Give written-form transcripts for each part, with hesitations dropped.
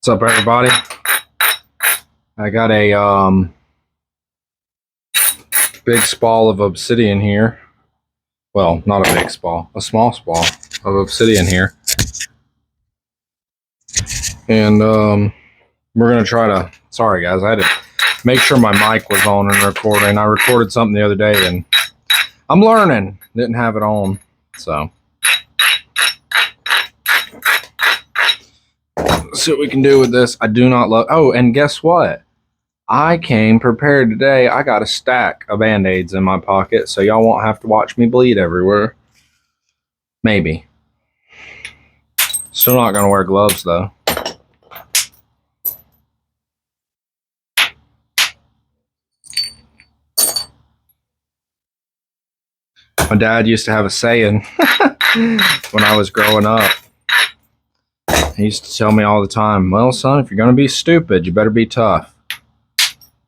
What's up, everybody? I got a big spall of obsidian here. Well, not a big spall, a small spall of obsidian here. And we're gonna try to, sorry guys, I had to make sure my mic was on and recording. I recorded something the other day and I'm learning, didn't have it on, so. Let's see what we can do with this. I do not love, oh, and guess what? I came prepared today. I got a stack of Band-Aids in my pocket, so y'all won't have to watch me bleed everywhere. Maybe. Still not gonna wear gloves though. My dad used to have a saying when I was growing up. He used to tell me all the time, well, son, if you're gonna be stupid, you better be tough.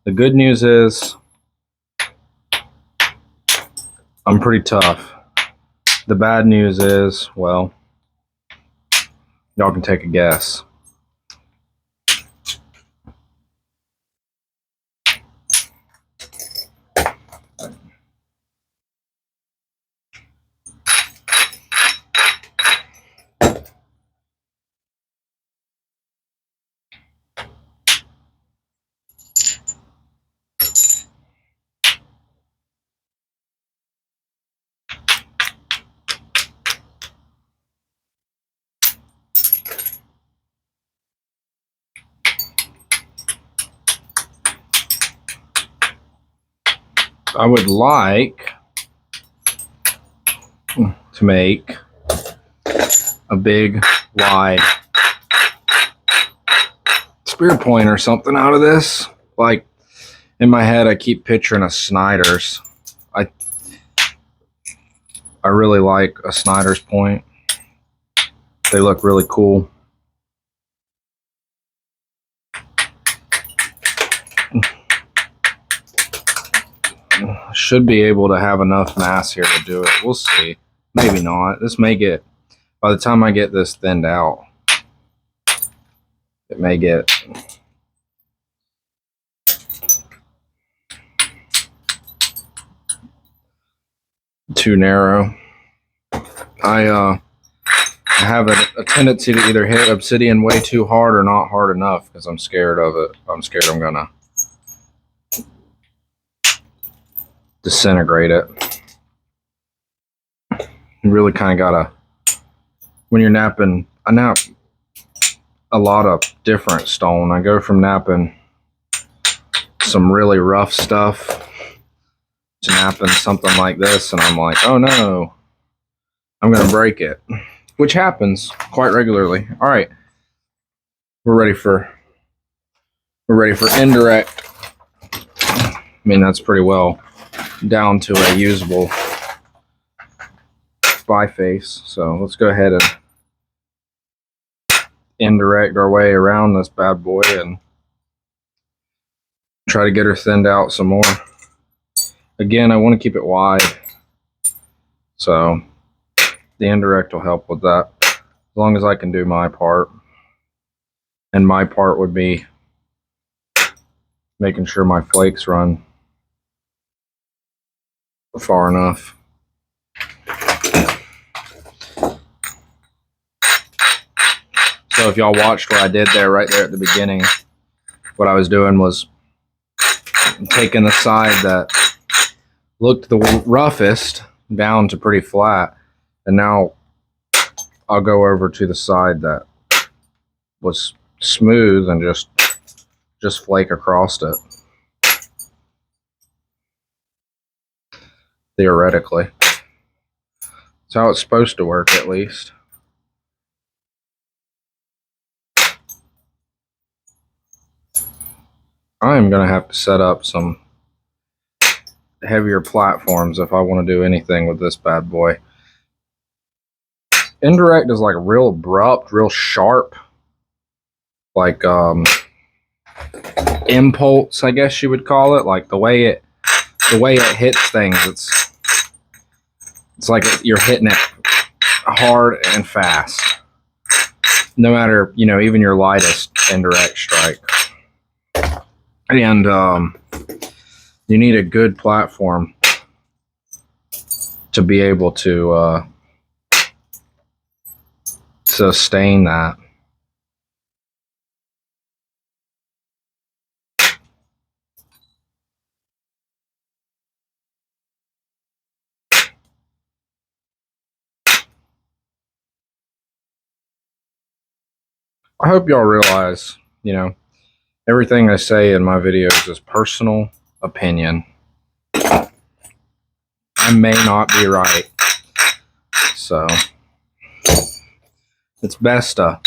The good news is I'm pretty tough. The bad news is, well, y'all can take a guess. I would like to make a big, wide spear point or something out of this. Like, in my head, I keep picturing a Snyder's. I really like a Snyder's point. They look really cool. Should be able to have enough mass here to do it. We'll see. Maybe not. This may get, by the time I get this thinned out, it may get too narrow. I have a tendency to either hit obsidian way too hard or not hard enough because I'm scared of it. I'm scared I'm gonna disintegrate it. You really kind of gotta, when you're napping, I nap a lot of different stone. I go from napping some really rough stuff to napping something like this, and I'm like, oh no, I'm gonna break it, which happens quite regularly. All right, we're ready for indirect. I mean, that's pretty well down to a usable biface. So let's go ahead and indirect our way around this bad boy and try to get her thinned out some more. Again, I want to keep it wide, so the indirect will help with that, as long as I can do my part. And my part would be making sure my flakes run far enough. So if y'all watched what I did there, right there at the beginning, what I was doing was taking the side that looked the roughest down to pretty flat, and now I'll go over to the side that was smooth and just flake across it. Theoretically, that's how it's supposed to work, at least. I'm gonna have to set up some heavier platforms if I want to do anything with this bad boy. Indirect is like real abrupt, real sharp, like impulse, I guess you would call it. Like the way it hits things, it's like you're hitting it hard and fast. no matter, you know, even your lightest indirect strike. And you need a good platform to be able to sustain that. I hope y'all realize, you know, everything I say in my videos is personal opinion. I may not be right. So it's best to,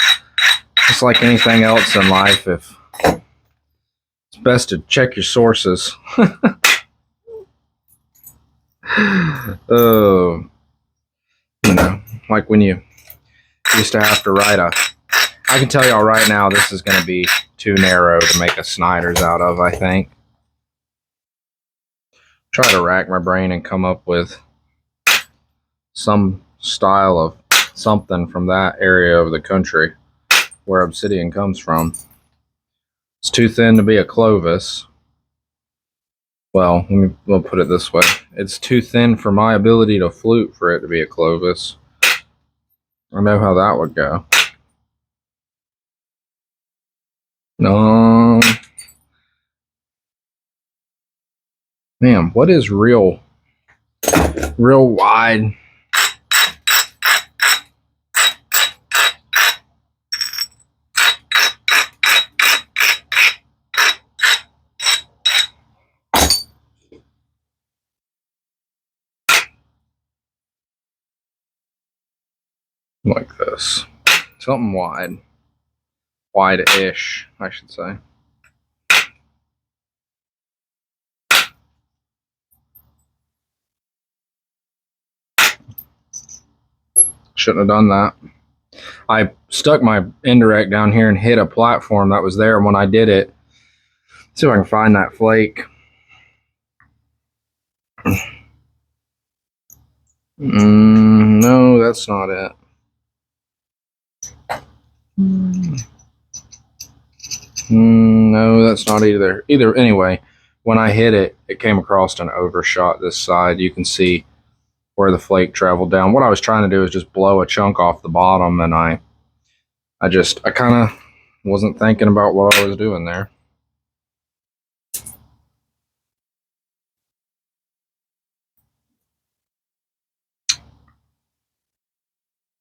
just like anything else in life, it's best to check your sources. Oh, you know, like when you used to have to write I can tell y'all right now, this is going to be too narrow to make a Snyder's out of, I think. Try to rack my brain and come up with some style of something from that area of the country where obsidian comes from. It's too thin to be a Clovis. Well, we'll put it this way. It's too thin for my ability to flute for it to be a Clovis. I know how that would go. No. Man, what is real wide? Like this. Something wide. Wide-ish, I should say. Shouldn't have done that. I stuck my indirect down here and hit a platform that was there when I did it. Let's see if I can find that flake. No, that's not it. No, that's not either. Anyway, when I hit it, it came across and overshot this side. You can see where the flake traveled down. What I was trying to do is just blow a chunk off the bottom, and I kind of wasn't thinking about what I was doing there.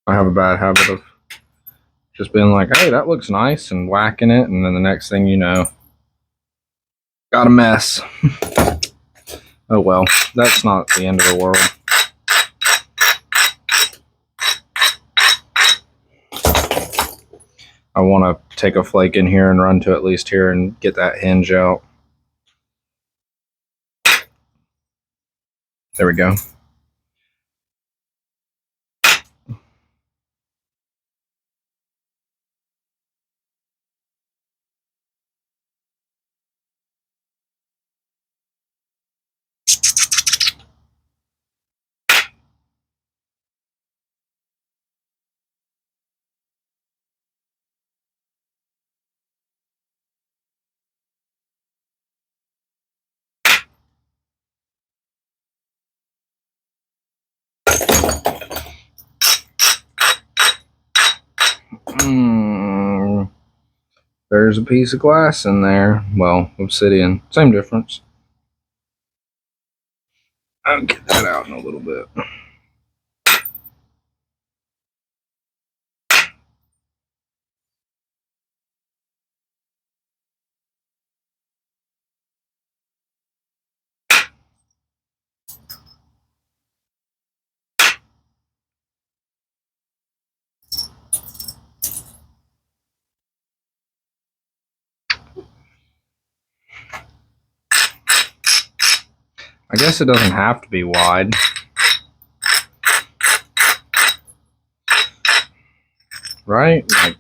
I have a bad habit of just being like, hey, that looks nice, and whacking it, and then the next thing you know, got a mess. Oh well, that's not the end of the world. I want to take a flake in here and run to at least here and get that hinge out. There we go. There's a piece of glass in there. Well, obsidian, same difference. I'll get that out in a little bit. I guess it doesn't have to be wide. Right? Like,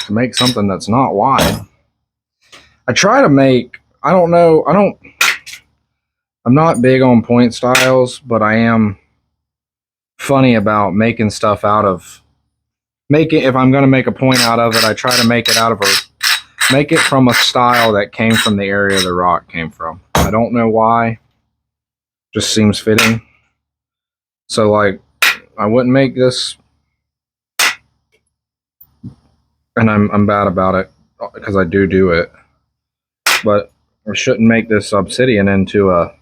to make something that's not wide. I try to make, I don't know, I'm not big on point styles, but I am funny about making stuff out of make it, if I'm going to make a point out of it, I try to make it make it from a style that came from the area the rock came from. I don't know why. Just seems fitting. So like, I wouldn't make this, and I'm bad about it because I do it, but I shouldn't make this obsidian into a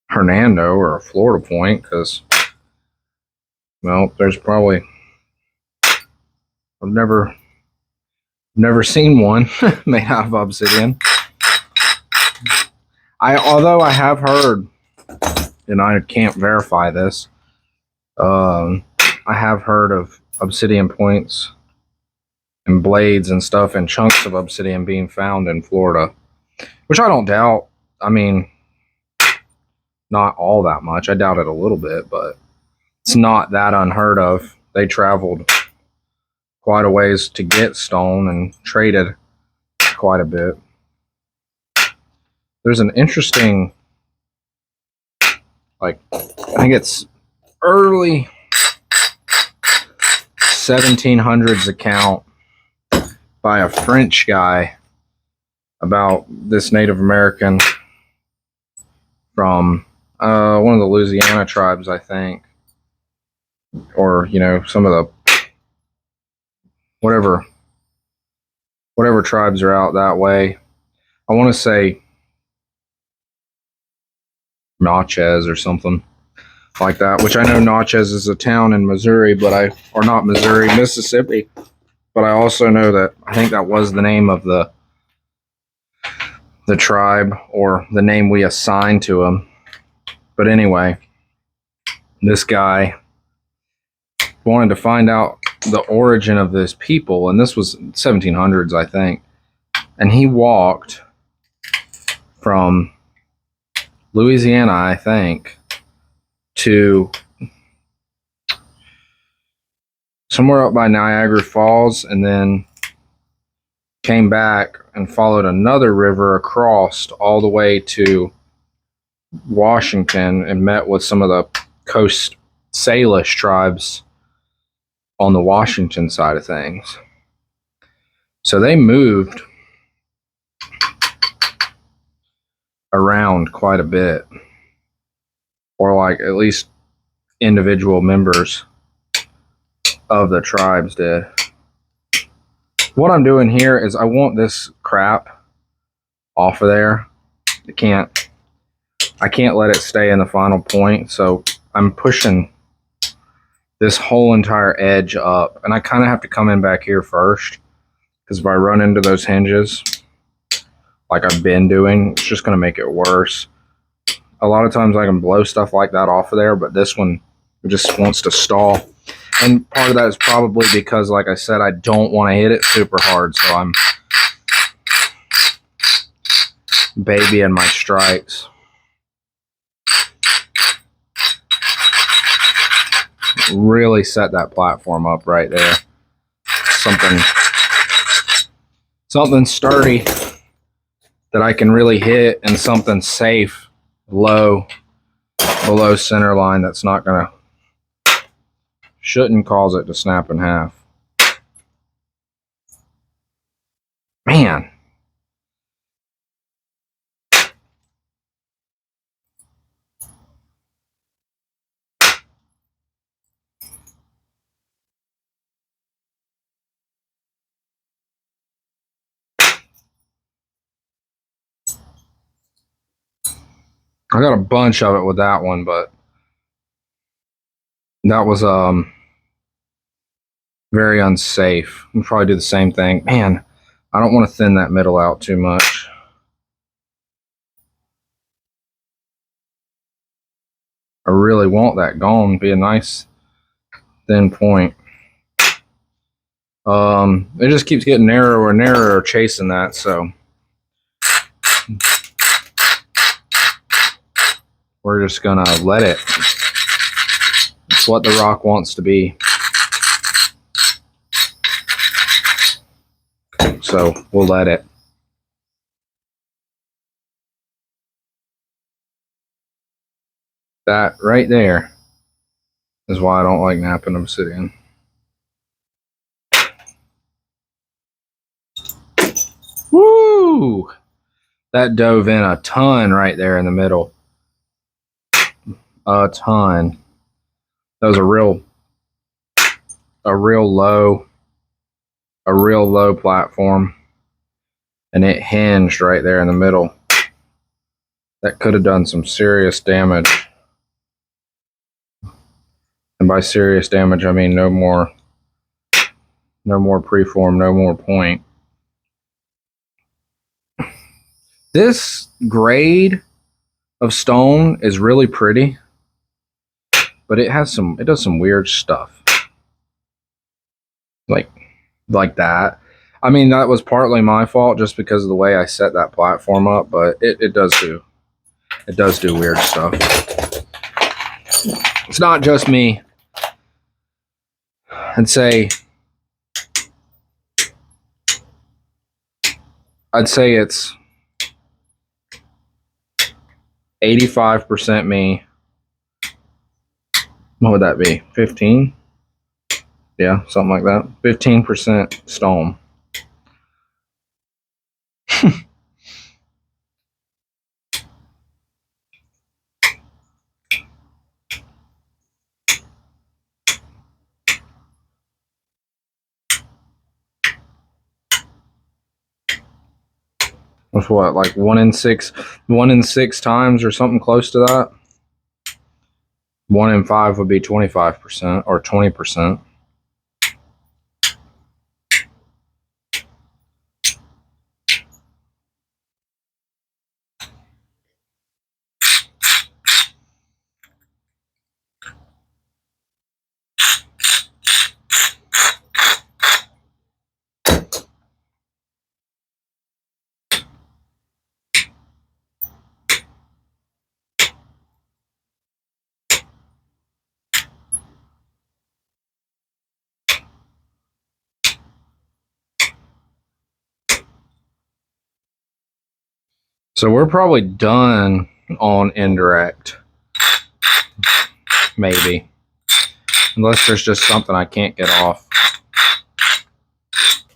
Hernando or a Florida point, because, well, there's probably, I've never seen one made out of obsidian. Although I have heard, and I can't verify this, I have heard of obsidian points and blades and stuff and chunks of obsidian being found in Florida, which I don't doubt. I mean, not all that much. I doubt it a little bit, but it's not that unheard of. They traveled quite a ways to get stone and traded quite a bit. There's an interesting, like, I think it's early 1700s account by a French guy about this Native American from one of the Louisiana tribes, I think, or, you know, some of the whatever tribes are out that way. I want to say Natchez or something like that, which I know Natchez is a town in Missouri, or not Missouri, Mississippi. But I also know that I think that was the name of the tribe, or the name we assigned to him. But anyway, this guy wanted to find out the origin of this people, and this was 1700s, I think. And he walked from Louisiana, I think, to somewhere up by Niagara Falls, and then came back and followed another river across all the way to Washington and met with some of the Coast Salish tribes on the Washington side of things. So they moved around quite a bit, or like at least individual members of the tribes did. What I'm doing here is I want this crap off of there. I can't let it stay in the final point, so I'm pushing this whole entire edge up, and I kind of have to come in back here first, because if I run into those hinges like I've been doing, it's just going to make it worse. A lot of times I can blow stuff like that off of there, but this one just wants to stall. And part of that is probably because, like I said, I don't want to hit it super hard, so I'm babying my strikes. Really set that platform up right there. Something sturdy that I can really hit, and something safe low below center line that's not gonna, shouldn't cause it to snap in half. Man. I got a bunch of it with that one, but that was very unsafe. We'll probably do the same thing. Man, I don't want to thin that middle out too much. I really want that gone. Be a nice thin point. It just keeps getting narrower and narrower chasing that, so we're just gonna let it. It's what the rock wants to be. So we'll let it. That right there is why I don't like knapping obsidian. That dove in a ton right there in the middle. A ton. That was a real low platform, and it hinged right there in the middle. That could have done some serious damage. And by serious damage, I mean no more preform, no more point. This grade of stone is really pretty, but it does some weird stuff. Like that. I mean, that was partly my fault just because of the way I set that platform up, but it does do weird stuff. It's not just me. I'd say it's 85% me. What would that be? 15? Yeah, something like that. 15% stone. That's what, like 1 in 6 times or something close to that. 1 in 5 would be 25% or 20%. So we're probably done on indirect. Maybe. Unless there's just something I can't get off.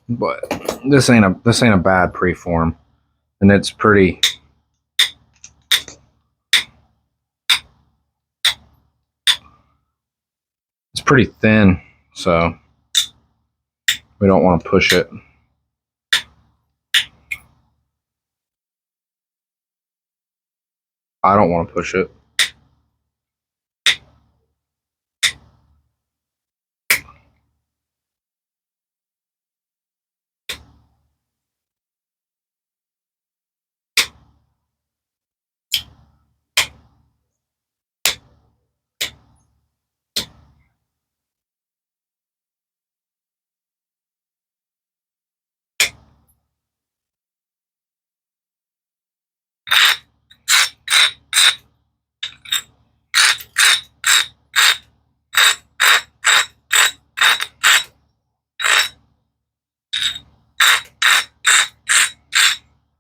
But this ain't a bad preform. And it's pretty thin, so we don't want to push it. I don't want to push it.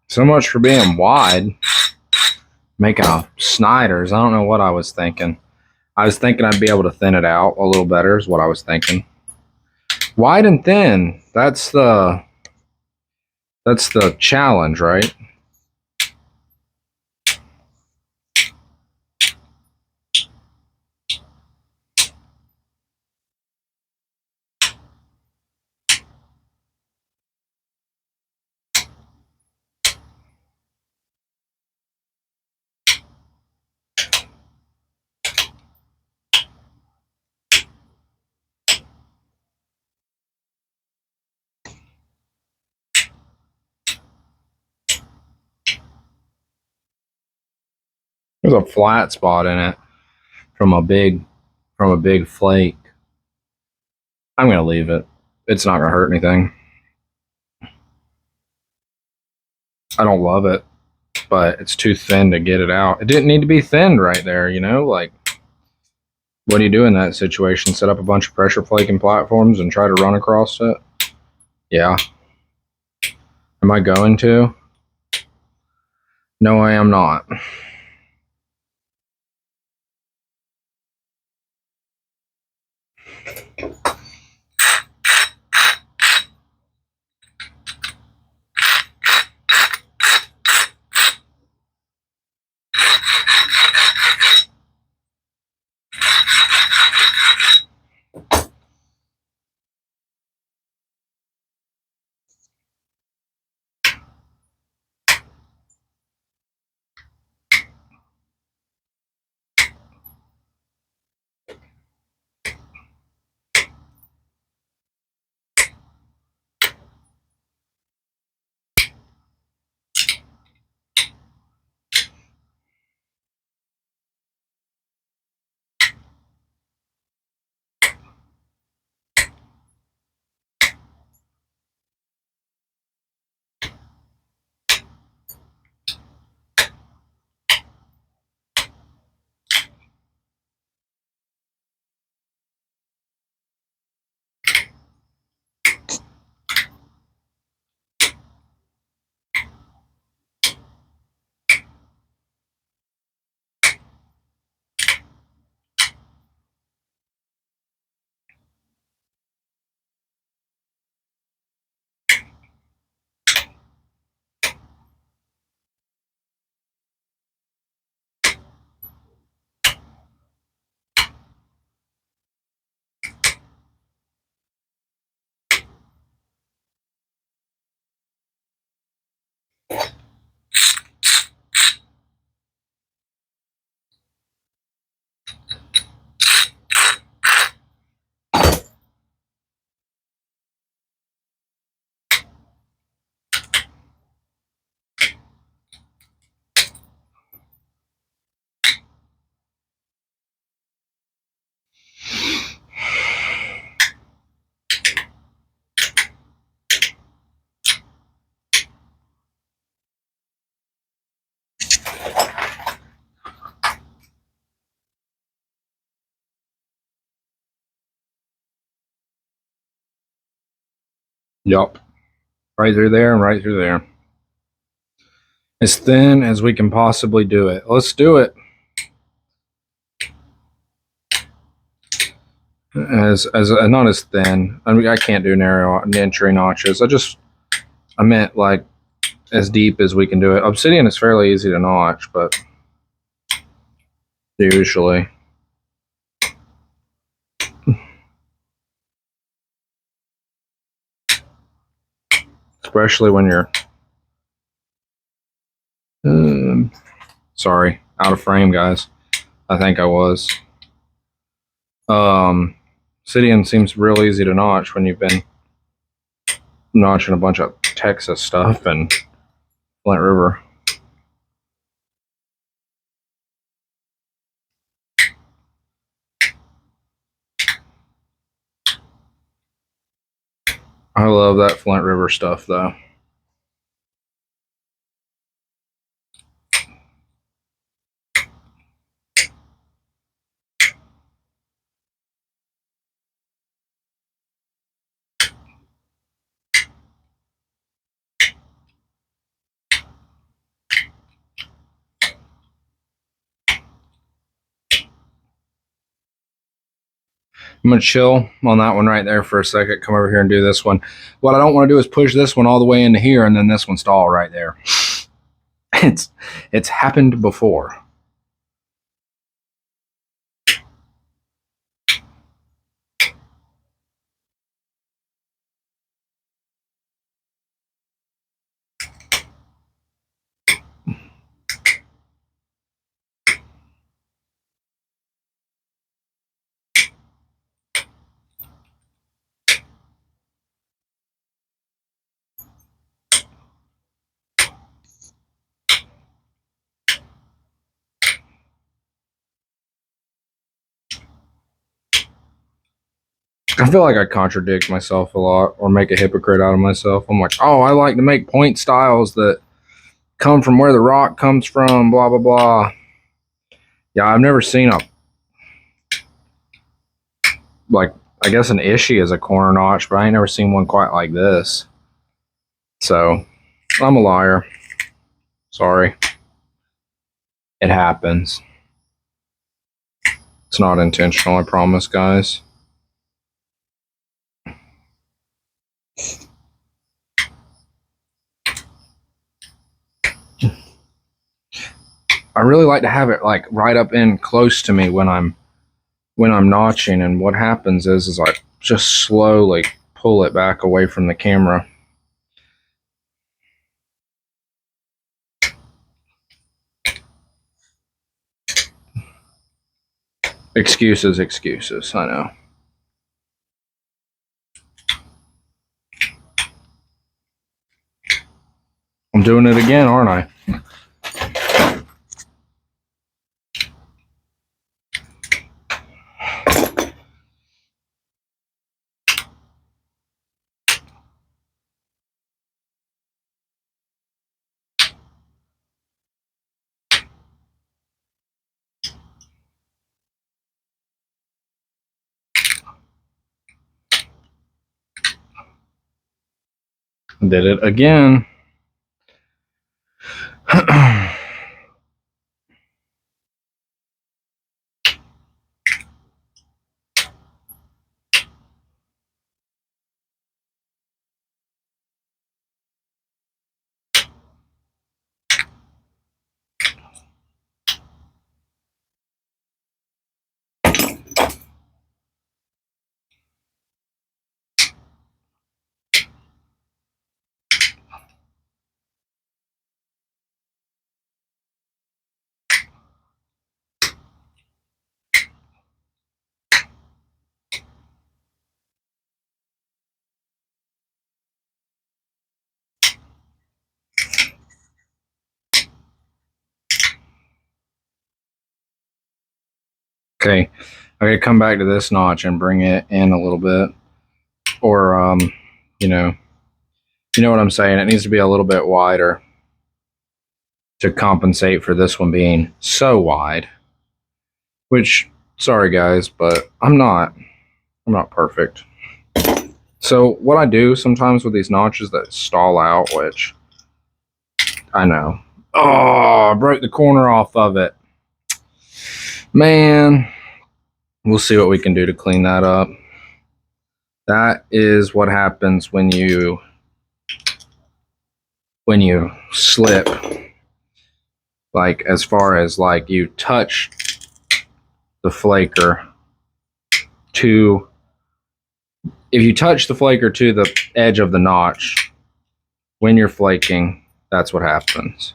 So much for being wide. Making a Snyder's. I don't know what I was thinking. I was thinking I'd be able to thin it out a little better is what I was thinking. Wide and thin. That's the challenge, right? There's a flat spot in it from a big flake. I'm gonna leave it. It's not gonna hurt anything. I don't love it, but it's too thin to get it out. It didn't need to be thinned right there, you know? Like, what do you do in that situation? Set up a bunch of pressure flaking platforms and try to run across it? Yeah. Am I going to? No, I am not. Yup. Right through there and right through there. As thin as we can possibly do it. Let's do it. As not as thin. I mean, I can't do narrow entry notches. I meant like as deep as we can do it. Obsidian is fairly easy to notch, but usually. Especially when you're sorry, out of frame, guys. I think I was. Obsidian seems real easy to notch when you've been notching a bunch of Texas stuff and Flint River. I love that Flint River stuff, though. I'm going to chill on that one right there for a second. Come over here and do this one. What I don't want to do is push this one all the way into here and then this one stall right there. It's happened before. I feel like I contradict myself a lot or make a hypocrite out of myself. I'm like, oh, I like to make point styles that come from where the rock comes from, blah, blah, blah. Yeah, I've never seen a, like, I guess an Ishii is a corner notch, but I ain't never seen one quite like this. So, I'm a liar. Sorry. It happens. It's not intentional, I promise, guys. I really like to have it like right up in close to me when I'm notching, and what happens is I just slowly pull it back away from the camera. Excuses, I know. I'm doing it again, aren't I? Did it again. Okay, I gotta come back to this notch and bring it in a little bit, or you know what I'm saying. It needs to be a little bit wider to compensate for this one being so wide. Which, sorry guys, but I'm not perfect. So what I do sometimes with these notches that stall out, which I know. Oh, I broke the corner off of it. Man, we'll see what we can do to clean that up. That is what happens when you slip. Like, as far as like you touch the flaker to, if you touch the flaker to the edge of the notch when you're flaking, that's what happens.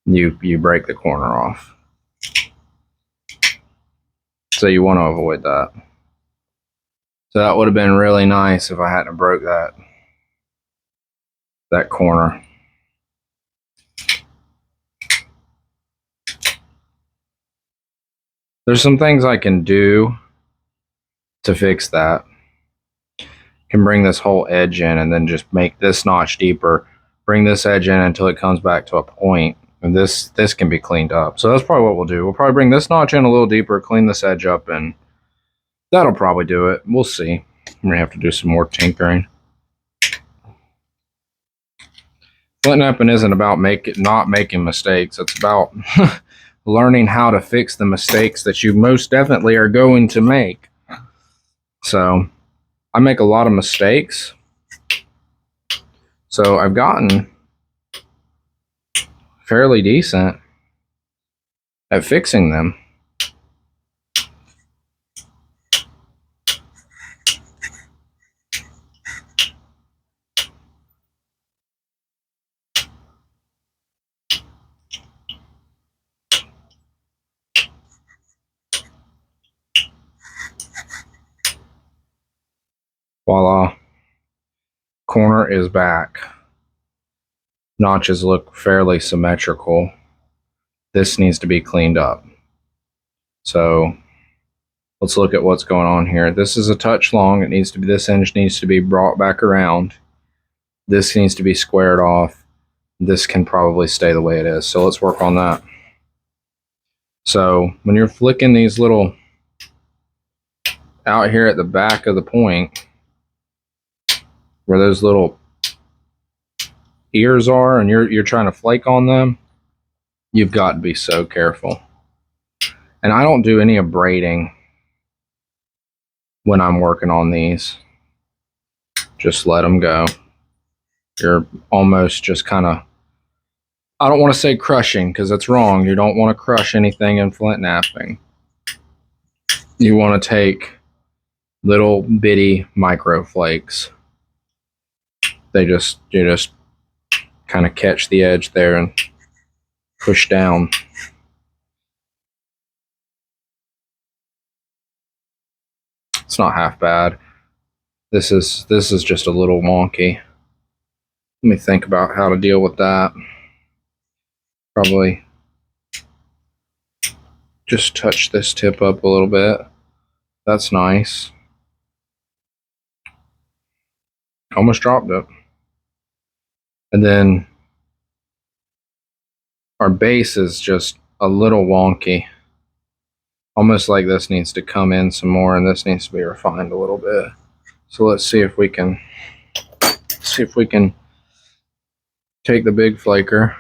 You break the corner off. So you want to avoid that. So that would have been really nice if I hadn't broke that corner. There's some things I can do to fix that. Can bring this whole edge in and then just make this notch deeper. Bring this edge in until it comes back to a point. And this can be cleaned up. So that's probably what we'll do. We'll probably bring this notch in a little deeper, clean this edge up, and that'll probably do it. We'll see. I'm going to have to do some more tinkering. Flint knapping isn't about not making mistakes. It's about learning how to fix the mistakes that you most definitely are going to make. So I make a lot of mistakes. So I've gotten fairly decent at fixing them. Voila. Corner is back. Notches look fairly symmetrical. This needs to be cleaned up. So let's look at what's going on here. This is a touch long. It needs to be, this edge needs to be brought back around. This needs to be squared off. This can probably stay the way it is. So let's work on that. So when you're flicking these little out here at the back of the point, where those little ears are, and you're trying to flake on them, you've got to be so careful. And I don't do any abrading when I'm working on these. Just let them go. You're almost just kind of, I don't want to say crushing because that's wrong. You don't want to crush anything in flint knapping. You want to take little bitty micro flakes. You just kind of catch the edge there and push down. It's not half bad. This is just a little wonky. Let me think about how to deal with that. Probably just touch this tip up a little bit. That's nice. Almost dropped it. And then our base is just a little wonky. Almost like this needs to come in some more and this needs to be refined a little bit. So let's see if we can take the big flaker.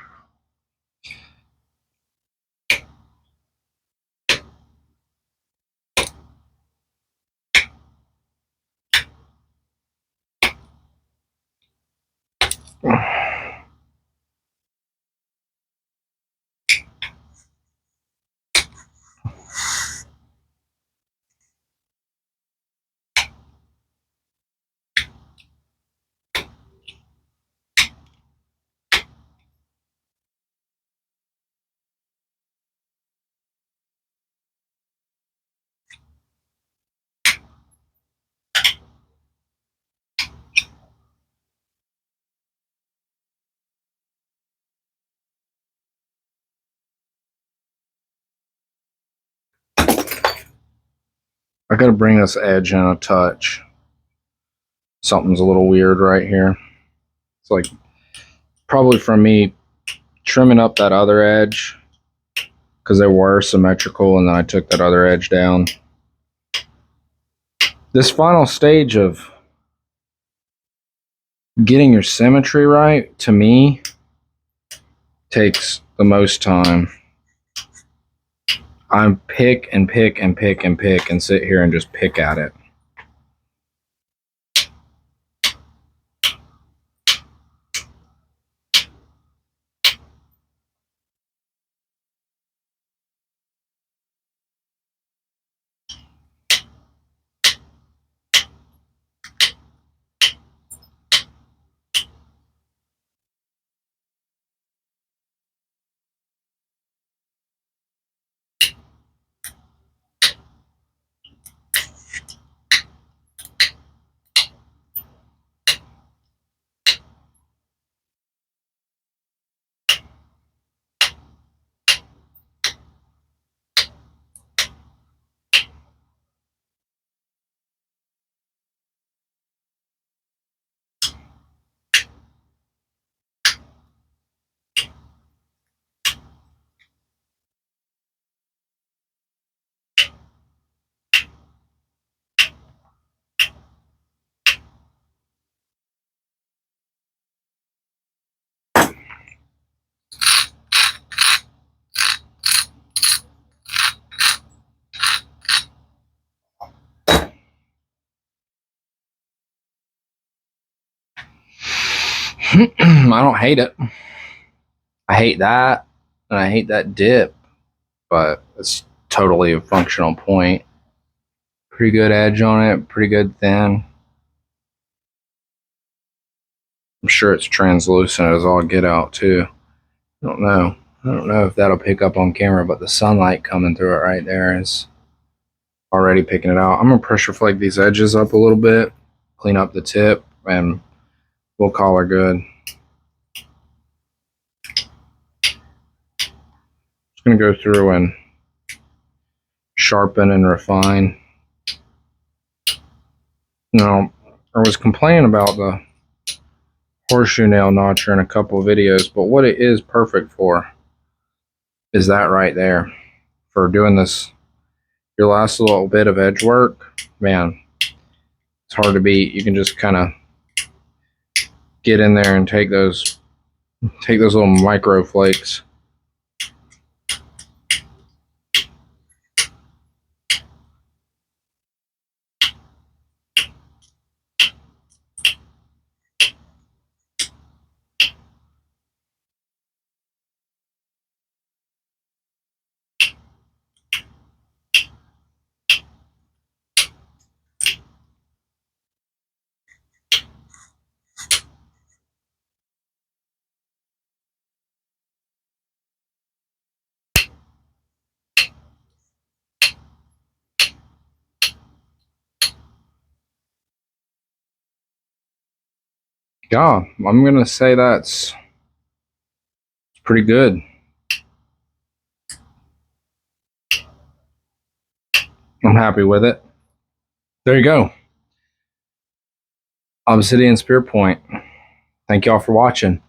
I gotta bring this edge in a touch. Something's a little weird right here. It's like probably from me trimming up that other edge because they were symmetrical and then I took that other edge down. This final stage of Getting your symmetry right, to me, takes the most time. I pick and pick and pick and pick and sit here and just pick at it. I don't hate it. I hate that, and I hate that dip, but it's totally a functional point. Pretty good edge on it, pretty good thin. I'm sure it's translucent as all get out too. I don't know if that'll pick up on camera, but the sunlight coming through it right there is already picking it out. I'm gonna pressure flake these edges up a little bit, clean up the tip, and we'll call her good. Just gonna go through and sharpen and refine. Now, I was complaining about the horseshoe nail notcher in a couple of videos, but what it is perfect for is that right there. For doing this, your last little bit of edge work, man, it's hard to beat. You can just kind of get in there and take those little micro flakes. Yeah, I'm gonna say that's pretty good. I'm happy with it. There you go. Obsidian spear point. Thank y'all for watching.